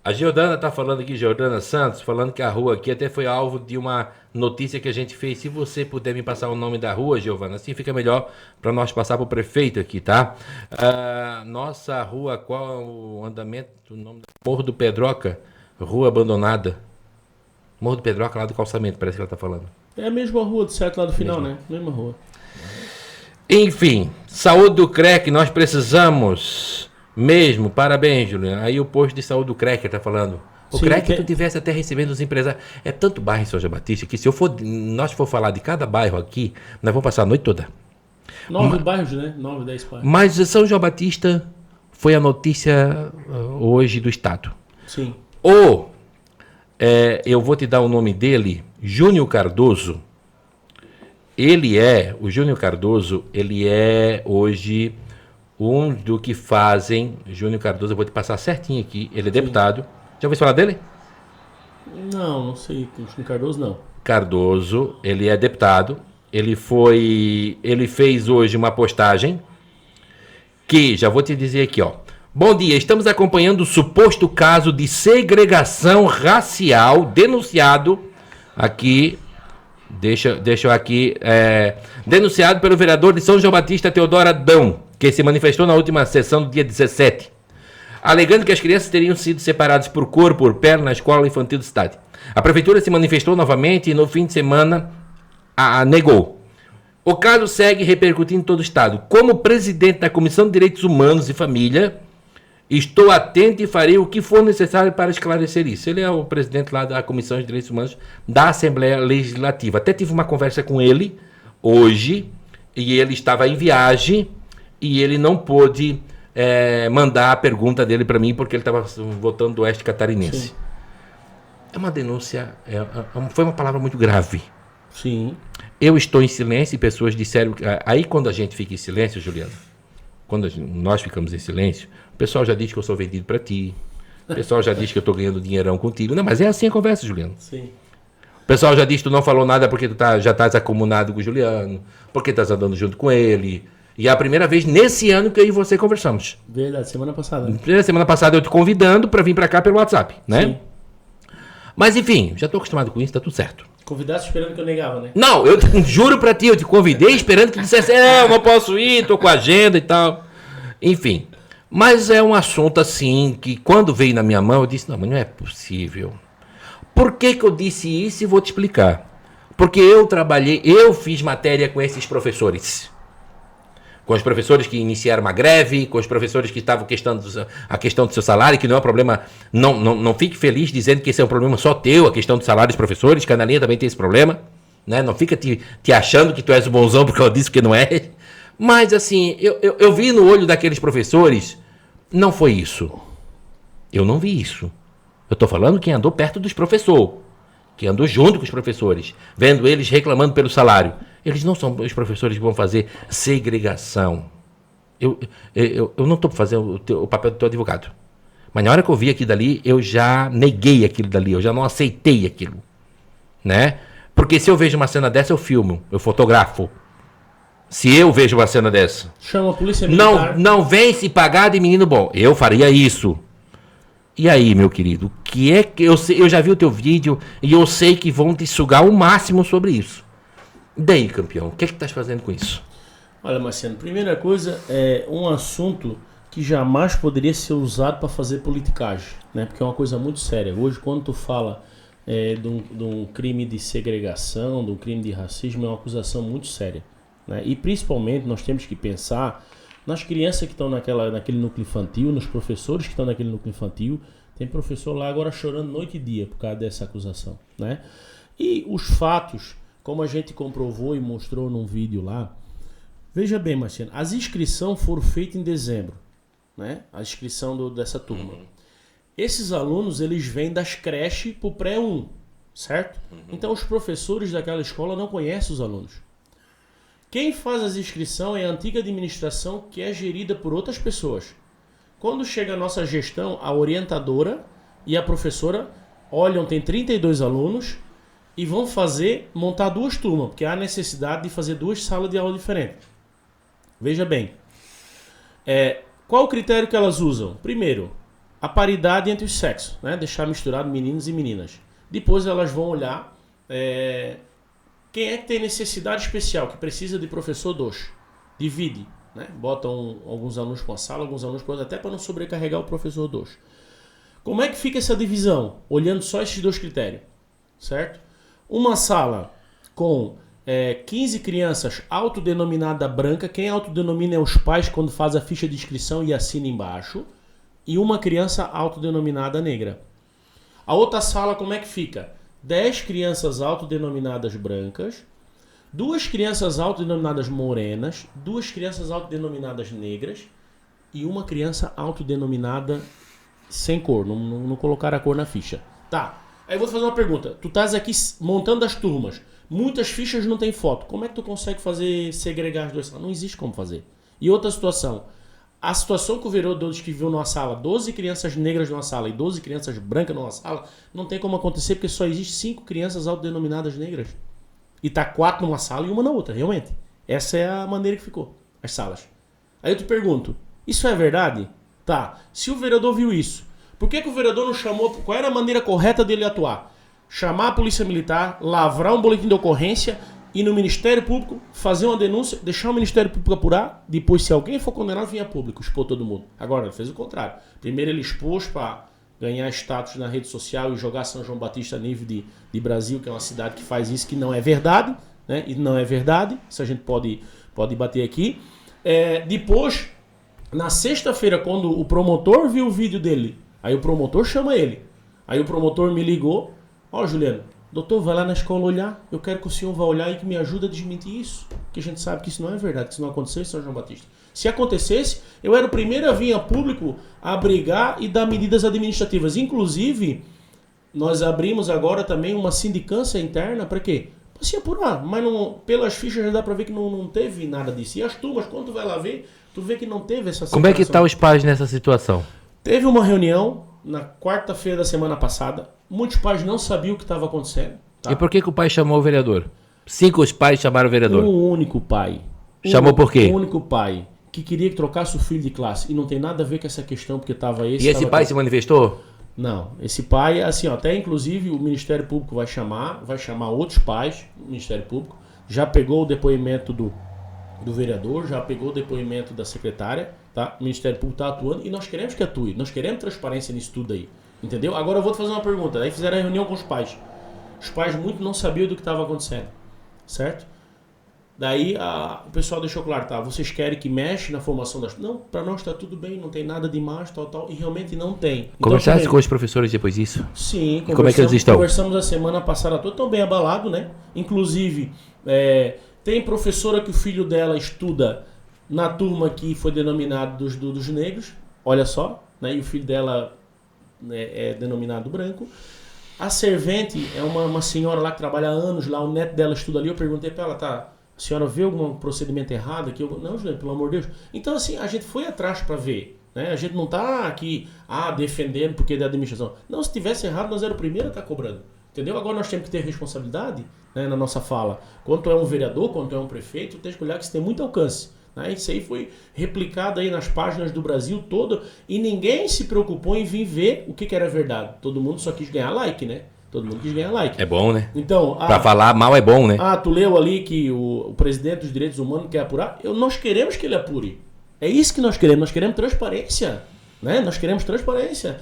A Giordana está falando aqui, Giordana Santos, falando que a rua aqui até foi alvo de uma notícia que a gente fez. Se você puder me passar o nome da rua, Giovana, assim fica melhor para nós passar para o prefeito aqui, tá? Nossa rua, qual é o andamento, o nome? Morro do Pedroca, rua abandonada. Morro do Pedroca, lá do calçamento, parece que ela está falando. É a mesma rua do certo lá do final, né? Mesma rua. Enfim, saúde do CREC, nós precisamos mesmo. Parabéns, Juliano. Aí o posto de saúde do CREC está falando. O Sim, CREC tu tivesse até recebendo os empresários. É tanto bairro em São João Batista que se nós for falar de cada bairro aqui, nós vamos passar a noite toda. 9 bairros, né? 9, 10 bairros. Mas São João Batista foi a notícia hoje do Estado. Sim. Eu vou te dar o nome dele, Júnior Cardoso. O Júnior Cardoso, ele é hoje um do que fazem. Júnior Cardoso, eu vou te passar certinho aqui, ele é deputado. Já ouviu falar dele? Não sei. Júnior Cardoso, não. Cardoso, ele é deputado. Ele fez hoje uma postagem que, já vou te dizer aqui, ó. Bom dia, estamos acompanhando o suposto caso de segregação racial denunciado aqui. Deixa eu aqui. Denunciado pelo vereador de São João Batista, Teodoro Adão, que se manifestou na última sessão do dia 17, alegando que as crianças teriam sido separadas por cor, por pele na escola infantil da cidade. A prefeitura se manifestou novamente e no fim de semana negou. O caso segue repercutindo em todo o estado. Como presidente da Comissão de Direitos Humanos e Família, estou atento e farei o que for necessário para esclarecer isso. Ele é o presidente lá da Comissão de Direitos Humanos da Assembleia Legislativa. Até tive uma conversa com ele hoje, e ele estava em viagem, e ele não pôde mandar a pergunta dele para mim, porque ele estava votando do Oeste Catarinense. Sim. É uma denúncia, foi uma palavra muito grave. Sim. Eu estou em silêncio e pessoas disseram... Aí quando a gente fica em silêncio, Juliano, quando nós ficamos em silêncio, o pessoal já diz que eu sou vendido para ti. O pessoal já diz que eu estou ganhando dinheirão contigo. Não, mas é assim a conversa, Juliano. Sim. O pessoal já diz que tu não falou nada porque tu já estás acumulado com o Juliano, porque estás andando junto com ele. E é a primeira vez nesse ano que eu e você conversamos. Verdade, semana passada. Semana passada eu te convidando para vir para cá pelo WhatsApp, né? Sim. Mas enfim, já estou acostumado com isso, tá tudo certo. Convidasse esperando que eu negava, né? Não, eu juro pra ti, eu te convidei esperando que tu dissesse, eu não posso ir, tô com a agenda e tal. Enfim, mas é um assunto assim, que quando veio na minha mão, eu disse, não, mas não é possível. Por que eu disse isso e vou te explicar. Porque eu fiz matéria com esses professores. Com os professores que iniciaram uma greve, com os professores que estavam a questão do seu salário, que não é um problema, não fique feliz dizendo que esse é um problema só teu, a questão do salário dos professores, que a Analinha também tem esse problema, né? Não fica te achando que tu és o bonzão porque eu disse que não é. Mas assim, eu vi no olho daqueles professores, não foi isso. Eu não vi isso. Eu estou falando quem andou perto dos professores, que andou junto com os professores, vendo eles reclamando pelo salário. Eles não são os professores que vão fazer segregação. Eu não estou fazendo o papel do teu advogado. Mas na hora que eu vi aquilo dali, eu já neguei aquilo dali, eu já não aceitei aquilo. Né? Porque se eu vejo uma cena dessa, eu filmo, eu fotografo. Se eu vejo uma cena dessa... Chama a polícia militar. Não vem se pagar de menino bom. Eu faria isso. E aí, meu querido, que é que eu já vi o teu vídeo e eu sei que vão te sugar o máximo sobre isso. E daí, campeão, o que é que estás fazendo com isso? Olha, Marciano, primeira coisa, é um assunto que jamais poderia ser usado para fazer politicagem, né? Porque é uma coisa muito séria. Hoje, quando tu fala de um crime de segregação, de um crime de racismo, é uma acusação muito séria, né? E principalmente nós temos que pensar nas crianças que estão naquele núcleo infantil, nos professores que estão naquele núcleo infantil. Tem professor lá agora chorando noite e dia por causa dessa acusação, né? E os fatos, como a gente comprovou e mostrou num vídeo lá, veja bem, Marciano, as inscrições foram feitas em dezembro, né? A inscrição dessa turma. Esses alunos, eles vêm das creches para o pré-1, certo? Então os professores daquela escola não conhecem os alunos. Quem faz as inscrições é a antiga administração, que é gerida por outras pessoas. Quando chega a nossa gestão, a orientadora e a professora olham, tem 32 alunos e vão montar 2 turmas, porque há necessidade de fazer 2 salas de aula diferentes. Veja bem, qual o critério que elas usam? Primeiro, a paridade entre os sexos, né? Deixar misturado meninos e meninas. Depois elas vão olhar quem é que tem necessidade especial, que precisa de professor 2. Divide, né? Botam alguns alunos para uma sala, alguns alunos para outra, até para não sobrecarregar o professor 2. Como é que fica essa divisão? Olhando só esses 2 critérios, certo? Uma sala com 15 crianças autodenominada branca, quem autodenomina é os pais quando faz a ficha de inscrição e assina embaixo, e uma criança autodenominada negra. A outra sala como é que fica? 10 crianças autodenominadas brancas, 2 crianças autodenominadas morenas, 2 crianças autodenominadas negras e uma criança autodenominada sem cor, não colocaram a cor na ficha. Tá, aí eu vou te fazer uma pergunta. Tu estás aqui montando as turmas, muitas fichas não tem foto. Como é que tu consegue segregar as 2 salas? Não existe como fazer. E outra situação, a situação que o vereador escreveu numa sala, 12 crianças negras numa sala e 12 crianças brancas numa sala, não tem como acontecer porque só existe 5 crianças autodenominadas negras. E tá 4 numa sala e uma na outra, realmente. Essa é a maneira que ficou, as salas. Aí eu te pergunto, isso é verdade? Tá, se o vereador viu isso, por que o vereador não chamou, qual era a maneira correta dele atuar? Chamar a polícia militar, lavrar um boletim de ocorrência, ir no Ministério Público, fazer uma denúncia, deixar o Ministério Público apurar, depois se alguém for condenado, vinha público, expor todo mundo. Agora, ele fez o contrário. Primeiro ele expôs para ganhar status na rede social e jogar São João Batista a nível de Brasil, que é uma cidade que faz isso, que não é verdade, né? E não é verdade, isso a gente pode bater aqui. Depois, na sexta-feira, quando o promotor viu o vídeo dele, aí o promotor chama ele. Aí o promotor me ligou, Juliano, doutor, vai lá na escola olhar, eu quero que o senhor vá olhar e que me ajude a desmentir isso, que a gente sabe que isso não é verdade, que isso não aconteceu em São João Batista. Se acontecesse, eu era o primeiro a vir a público a brigar e dar medidas administrativas. Inclusive, nós abrimos agora também uma sindicância interna para quê? Para se apurar, mas não, pelas fichas já dá para ver que não teve nada disso. E as turmas, quando tu vai lá ver, tu vê que não teve essa situação. Como é que estão os pais nessa situação? Teve uma reunião na quarta-feira da semana passada. Muitos pais não sabiam o que estava acontecendo. Tá? E por que o pai chamou o vereador? 5 os pais chamaram o vereador. Um único pai. Chamou por quê? Um único pai que queria que trocasse o filho de classe. E não tem nada a ver com essa questão, porque estava esse... E esse pai se manifestou? Não. Esse pai, assim, até inclusive o Ministério Público vai chamar outros pais, o Ministério Público. Já pegou o depoimento do vereador, já pegou o depoimento da secretária, tá? O Ministério Público está atuando e nós queremos que atue. Nós queremos transparência nisso tudo aí. Entendeu? Agora eu vou te fazer uma pergunta. Aí fizeram a reunião com os pais. Os pais muito não sabiam do que estava acontecendo. Certo? Daí o pessoal deixou claro, tá? Vocês querem que mexe na formação das... Não, para nós está tudo bem, não tem nada demais, tal. E realmente não tem. Então, conversaste com os professores depois disso? Sim. E como é que eles estão? Conversamos a semana passada toda, estão bem abalados, né? Inclusive, tem professora que o filho dela estuda na turma que foi denominado dos negros. Olha só, né? E o filho dela é denominado branco. A servente é uma senhora lá que trabalha há anos lá, o neto dela estuda ali. Eu perguntei para ela, tá, a senhora vê algum procedimento errado aqui? Não, Juliano, pelo amor de Deus. Então, assim, a gente foi atrás para ver, né? A gente não tá aqui, defendendo porque é da administração. Não, se tivesse errado, nós era o primeiro a estar cobrando. Entendeu? Agora nós temos que ter responsabilidade, né, na nossa fala. Quando é um vereador, quando é um prefeito, tem que olhar que isso tem muito alcance. Isso aí foi replicado aí nas páginas do Brasil todo e ninguém se preocupou em vir ver o que era verdade. Todo mundo só quis ganhar like, né? Todo mundo quis ganhar like. É bom, né? Então, pra falar mal é bom, né? Tu leu ali que o presidente dos direitos humanos quer apurar? Nós queremos que ele apure. É isso que nós queremos transparência. Né? Nós queremos transparência.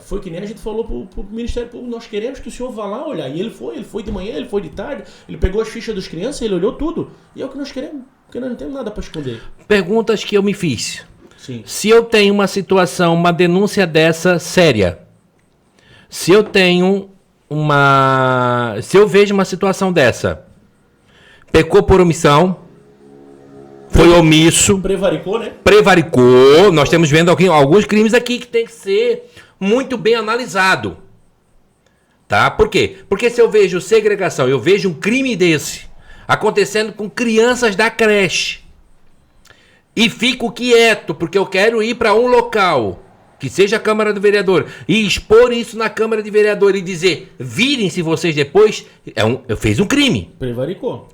Foi que nem a gente falou pro Ministério Público, nós queremos que o senhor vá lá olhar. E ele foi de manhã, ele foi de tarde, ele pegou as fichas das crianças, ele olhou tudo. E é o que nós queremos, porque nós não temos nada para esconder. Perguntas que eu me fiz. Sim. Se eu tenho uma situação, uma denúncia dessa séria, se eu vejo uma situação dessa, pecou por omissão, foi omisso. Prevaricou, né? Prevaricou. Nós estamos vendo alguns crimes aqui que tem que ser muito bem analisado. Tá? Por quê? Porque se eu vejo segregação, eu vejo um crime desse acontecendo com crianças da creche e fico quieto porque eu quero ir para um local que seja a Câmara do Vereador e expor isso na Câmara de Vereador e dizer, virem-se vocês depois, eu fiz um crime. Prevaricou,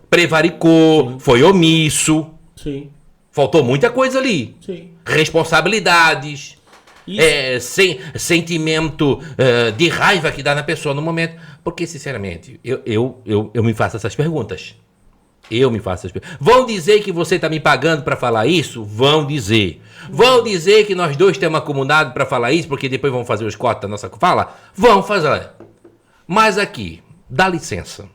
sim. Foi omisso. Sim. Faltou muita coisa ali. Sim. Responsabilidades. sentimento de raiva que dá na pessoa no momento. Porque, sinceramente, eu me faço essas perguntas. Vão dizer que você está me pagando para falar isso? Vão dizer. Vão dizer que nós dois temos acumulado para falar isso, porque depois vão fazer os cortes da nossa fala? Vão fazer. Mas aqui, dá licença.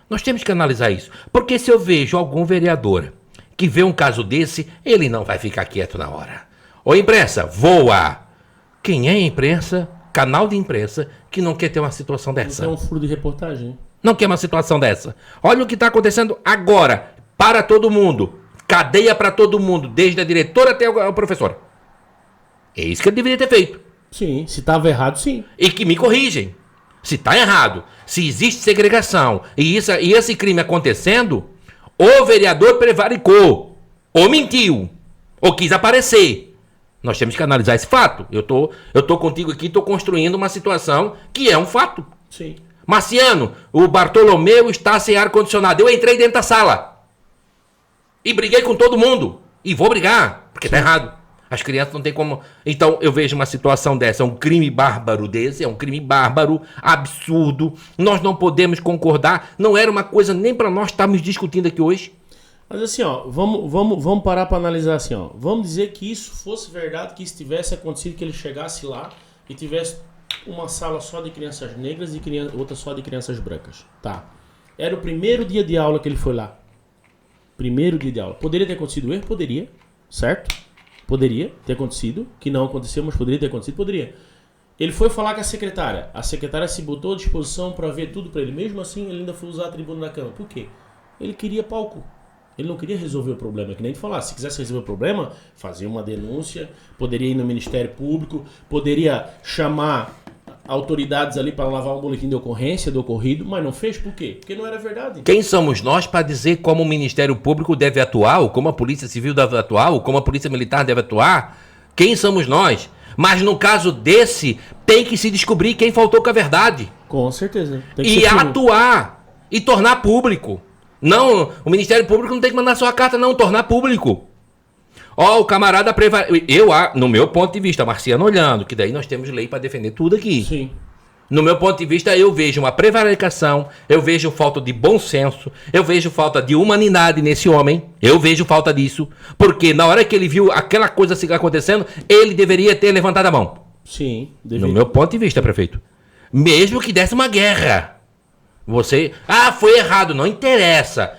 Nós temos que analisar isso. Porque se eu vejo algum vereador que vê um caso desse, ele não vai ficar quieto na hora. Ô imprensa, voa! Quem é a imprensa, canal de imprensa, que não quer ter uma situação dessa? Isso é um furo de reportagem. Não quer uma situação dessa. Olha o que está acontecendo agora. Para todo mundo. Cadeia para todo mundo. Desde a diretora até o professor. É isso que ele deveria ter feito. Sim, se estava errado, sim. E que me corrigem. Se está errado, se existe segregação e esse crime acontecendo, o vereador prevaricou, ou mentiu, ou quis aparecer. Nós temos que analisar esse fato. Eu tô contigo aqui, estou construindo uma situação que é um fato. Sim. Marciano, o Bartolomeu está sem ar-condicionado. Eu entrei dentro da sala e briguei com todo mundo. E vou brigar, porque está errado. As crianças não têm como... Então, eu vejo uma situação dessa, um crime bárbaro desse, é um crime bárbaro, absurdo. Nós não podemos concordar. Não era uma coisa nem para nós estarmos discutindo aqui hoje. Mas assim, ó, vamos parar para analisar assim, ó. Vamos dizer que isso fosse verdade, que isso tivesse acontecido, que ele chegasse lá e tivesse uma sala só de crianças negras e outra só de crianças brancas. Tá. Era o primeiro dia de aula que ele foi lá. Primeiro dia de aula. Poderia ter acontecido erro? Poderia. Certo? Poderia ter acontecido. Que não aconteceu, mas poderia ter acontecido? Poderia. Ele foi falar com a secretária. A secretária se botou à disposição para ver tudo para ele. Mesmo assim, ele ainda foi usar a tribuna na Câmara. Por quê? Ele queria palco. Ele não queria resolver o problema. Que nem te falar. Se quisesse resolver o problema, fazia uma denúncia. Poderia ir no Ministério Público. Poderia chamar autoridades ali para lavar um boletim de ocorrência do ocorrido, mas não fez por quê? Porque não era verdade. Quem somos nós para dizer como o Ministério Público deve atuar, ou como a Polícia Civil deve atuar, ou como a Polícia Militar deve atuar? Quem somos nós? Mas no caso desse, tem que se descobrir quem faltou com a verdade. Com certeza. E atuar. E tornar público. Não, o Ministério Público não tem que mandar só a carta, não, tornar público. Ó, o camarada no meu ponto de vista, Marciano olhando, que daí nós temos lei para defender tudo aqui. Sim. No meu ponto de vista, eu vejo uma prevaricação, eu vejo falta de bom senso, eu vejo falta de humanidade nesse homem, eu vejo falta disso, porque na hora que ele viu aquela coisa acontecendo, ele deveria ter levantado a mão. Sim, deveria. No meu ponto de vista, prefeito. Mesmo que desse uma guerra. Você... foi errado, não interessa.